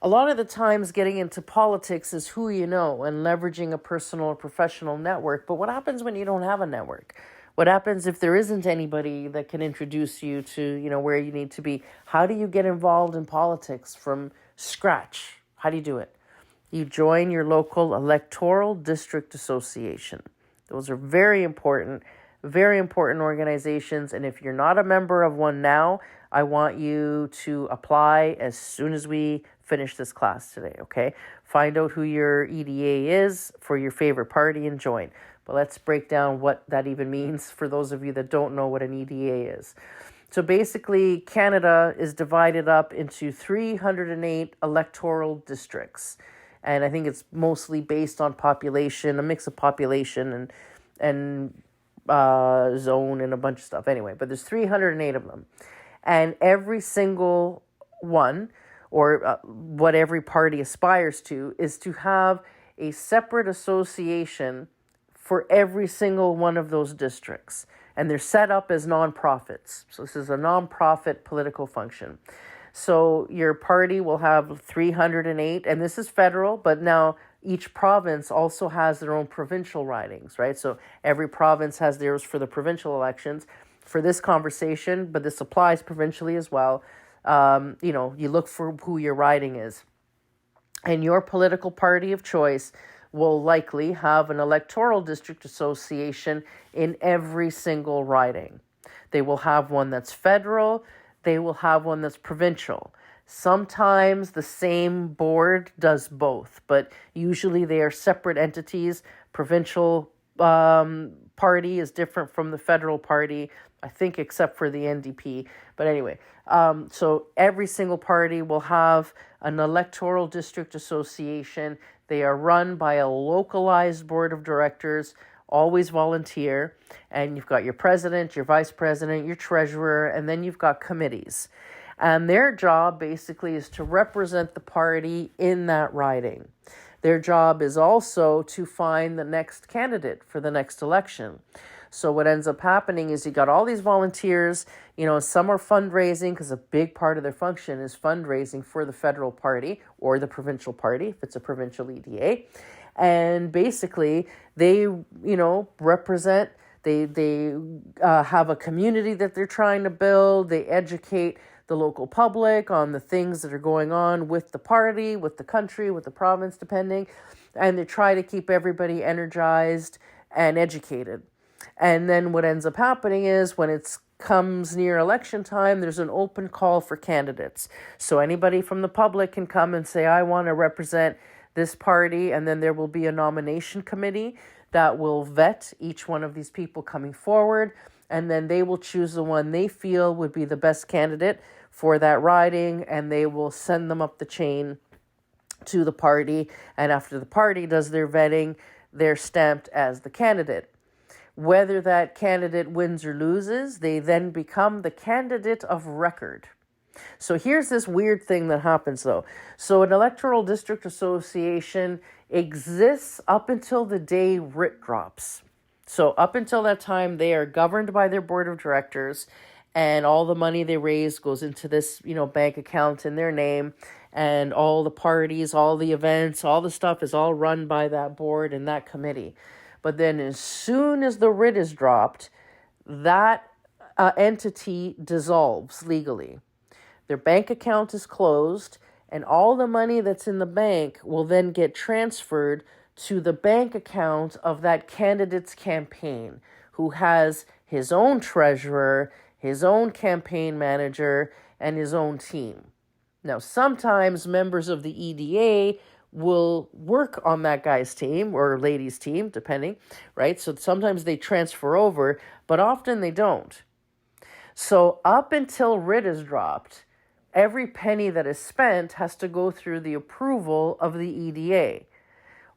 A lot of the times getting into politics is who you know and leveraging a personal or professional network. But what happens when you don't have a network? What happens if there isn't anybody that can introduce you to, where you need to be? How do you get involved in politics from scratch? How do you do it? You join your local electoral district association. Those are very important organizations. And if you're not a member of one now, I want you to apply as soon as we finish this class today, okay? Find out who your EDA is for your favorite party and join. But let's break down what that even means for those of you that don't know what an EDA is. So basically, Canada is divided up into 308 electoral districts. And I think it's mostly based on population, a mix of population and zone and a bunch of stuff. Anyway, but there's 308 of them. And every single one, or what every party aspires to, is to have a separate association for every single one of those districts. And they're set up as nonprofits. So this is a nonprofit political function. So your party will have 308, and this is federal, but now each province also has their own provincial ridings, right? So every province has theirs for the provincial elections. For this conversation, but this applies provincially as well, you look for who your riding is. And your political party of choice will likely have an electoral district association in every single riding. They will have one that's federal. They will have one that's provincial. Sometimes the same board does both, but usually they are separate entities. Provincial party is different from the federal party, I think, except for the NDP. But anyway, so every single party will have an electoral district association. They are run by a localized board of directors, always volunteer. And you've got your president, your vice president, your treasurer, and then you've got committees. And their job basically is to represent the party in that riding. Their job is also to find the next candidate for the next election. So what ends up happening is you got all these volunteers, some are fundraising because a big part of their function is fundraising for the federal party or the provincial party, if it's a provincial EDA. And basically they, represent, they have a community that they're trying to build. They educate the local public on the things that are going on with the party, with the country, with the province, depending. And they try to keep everybody energized and educated. And then what ends up happening is when it comes near election time, there's an open call for candidates. So anybody from the public can come and say, I want to represent this party. And then there will be a nomination committee that will vet each one of these people coming forward. And then they will choose the one they feel would be the best candidate for that riding. And they will send them up the chain to the party. And after the party does their vetting, they're stamped as the candidate. Whether that candidate wins or loses, they then become the candidate of record. So here's this weird thing that happens, though. So an electoral district association exists up until the day writ drops. So up until that time, they are governed by their board of directors, and all the money they raise goes into this, bank account in their name, and all the parties, all the events, all the stuff is all run by that board and that committee. But then as soon as the writ is dropped, that entity dissolves legally. Their bank account is closed, and all the money that's in the bank will then get transferred to the bank account of that candidate's campaign, who has his own treasurer, his own campaign manager, and his own team. Now, sometimes members of the EDA will work on that guy's team or lady's team, depending, right? So sometimes they transfer over, but often they don't. So up until writ is dropped, every penny that is spent has to go through the approval of the EDA.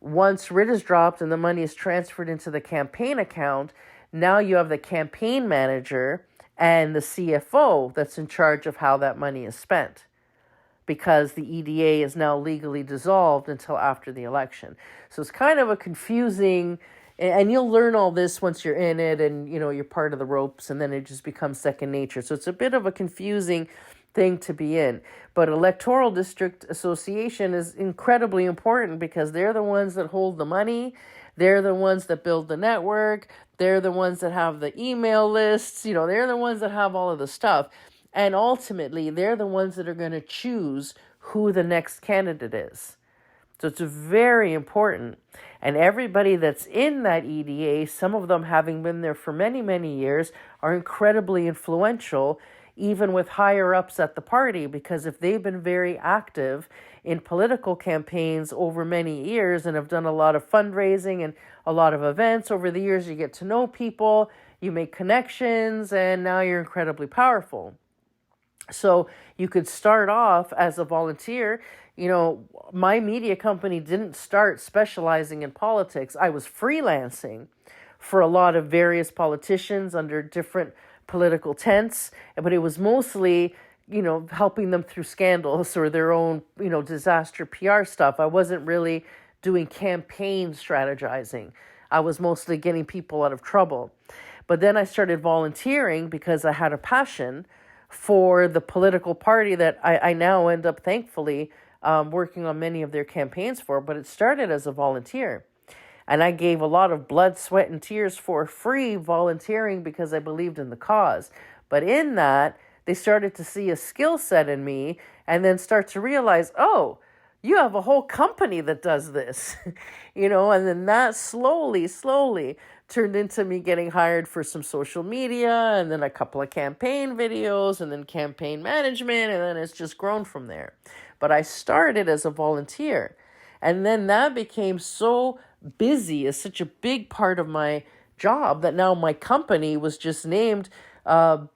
Once writ is dropped and the money is transferred into the campaign account, now you have the campaign manager and the CFO that's in charge of how that money is spent, because the EDA is now legally dissolved until after the election. So it's kind of a confusing, and you'll learn all this once you're in it and, you're part of the ropes, and then it just becomes second nature. So it's a bit of a confusing thing to be in. But electoral district association is incredibly important because they're the ones that hold the money. They're the ones that build the network. They're the ones that have the email lists. They're the ones that have all of the stuff. And ultimately, they're the ones that are going to choose who the next candidate is. So it's very important. And everybody that's in that EDA, some of them having been there for many, many years, are incredibly influential, even with higher ups at the party, because if they've been very active in political campaigns over many years and have done a lot of fundraising and a lot of events over the years, you get to know people, you make connections, and now you're incredibly powerful. So you could start off as a volunteer. My media company didn't start specializing in politics. I was freelancing for a lot of various politicians under different political tents, but it was mostly, helping them through scandals or their own, disaster PR stuff. I wasn't really doing campaign strategizing. I was mostly getting people out of trouble. But then I started volunteering because I had a passion for the political party that I now end up, thankfully, working on many of their campaigns for. But it started as a volunteer. And I gave a lot of blood, sweat, and tears for free volunteering because I believed in the cause. But in that, they started to see a skill set in me and then start to realize, oh, you have a whole company that does this, and then that slowly turned into me getting hired for some social media and then a couple of campaign videos and then campaign management. And then it's just grown from there. But I started as a volunteer, and then that became so busy, as such a big part of my job, that now my company was just named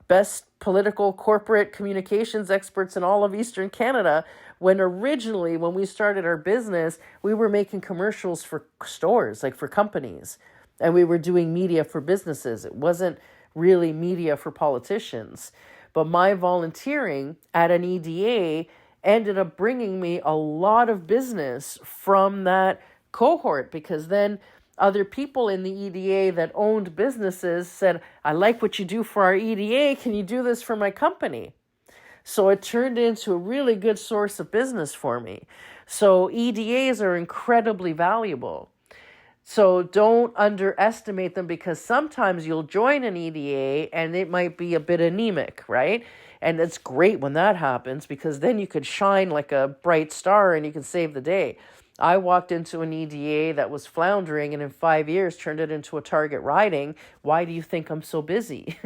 best political corporate communications experts in all of Eastern Canada, when originally, when we started our business, we were making commercials for stores, like for companies, and we were doing media for businesses. It wasn't really media for politicians. But my volunteering at an EDA ended up bringing me a lot of business from that cohort, because then other people in the EDA that owned businesses said, I like what you do for our EDA. Can you do this for my company? So it turned into a really good source of business for me. So EDAs are incredibly valuable. So don't underestimate them, because sometimes you'll join an EDA and it might be a bit anemic, right? And it's great when that happens, because then you could shine like a bright star and you can save the day. I walked into an EDA that was floundering and in 5 years turned it into a target riding. Why do you think I'm so busy?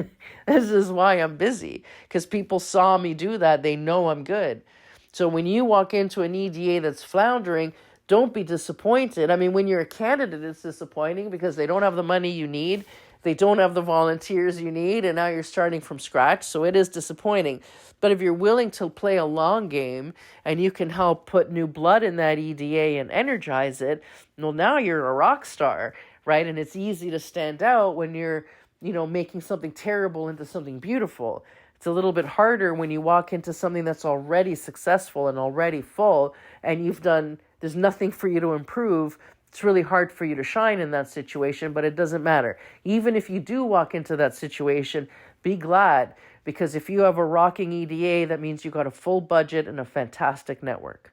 This is why I'm busy, because people saw me do that. They know I'm good. So when you walk into an EDA that's floundering, don't be disappointed. I mean, when you're a candidate, it's disappointing because they don't have the money you need. They don't have the volunteers you need, and now you're starting from scratch. So it is disappointing. But if you're willing to play a long game and you can help put new blood in that EDA and energize it, well, now you're a rock star, right? And it's easy to stand out when you're, making something terrible into something beautiful. It's a little bit harder when you walk into something that's already successful and already full, and there's nothing for you to improve. It's really hard for you to shine in that situation, but it doesn't matter. Even if you do walk into that situation, be glad, because if you have a rocking EDA, that means you got a full budget and a fantastic network,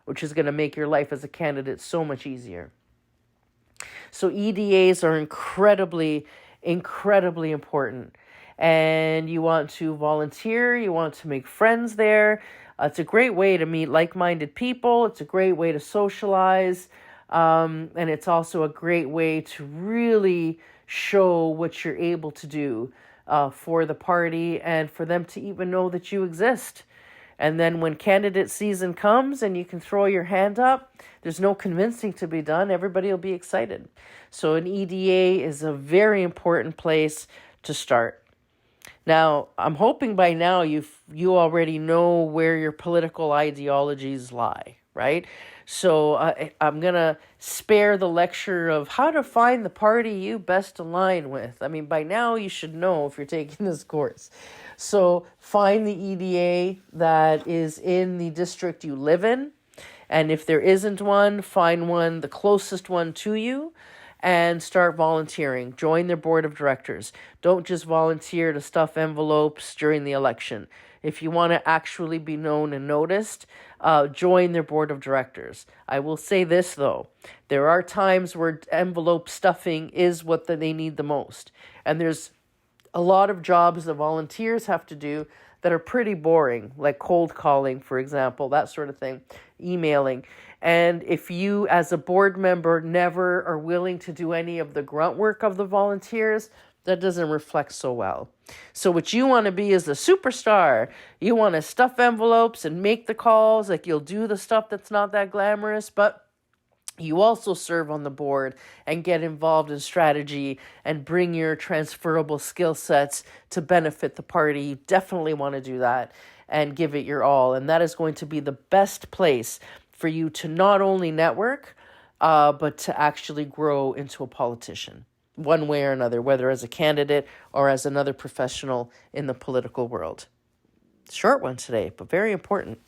which is going to make your life as a candidate so much easier. So EDAs are incredibly, incredibly important. And you want to volunteer, you want to make friends there. It's a great way to meet like-minded people. It's a great way to socialize. And it's also a great way to really show what you're able to do for the party and for them to even know that you exist. And then when candidate season comes and you can throw your hand up, there's no convincing to be done. Everybody will be excited. So an EDA is a very important place to start. Now, I'm hoping by now you already know where your political ideologies lie, right? So I'm going to spare the lecture of how to find the party you best align with. I mean, by now you should know if you're taking this course. So find the EDA that is in the district you live in. And if there isn't one, find one, the closest one to you, and start volunteering. Join their board of directors. Don't just volunteer to stuff envelopes during the election. if you want to actually be known and noticed, join their board of directors. I will say this, though. There are times where envelope stuffing is what they need the most. And there's a lot of jobs that volunteers have to do that are pretty boring, like cold calling, for example, that sort of thing, emailing. And if you, as a board member, never are willing to do any of the grunt work of the volunteers, that doesn't reflect so well. So what you want to be is a superstar. You want to stuff envelopes and make the calls, like you'll do the stuff that's not that glamorous, but you also serve on the board and get involved in strategy and bring your transferable skill sets to benefit the party. You definitely want to do that and give it your all. And that is going to be the best place for you to not only network, but to actually grow into a politician, one way or another, whether as a candidate or as another professional in the political world. Short one today, but very important.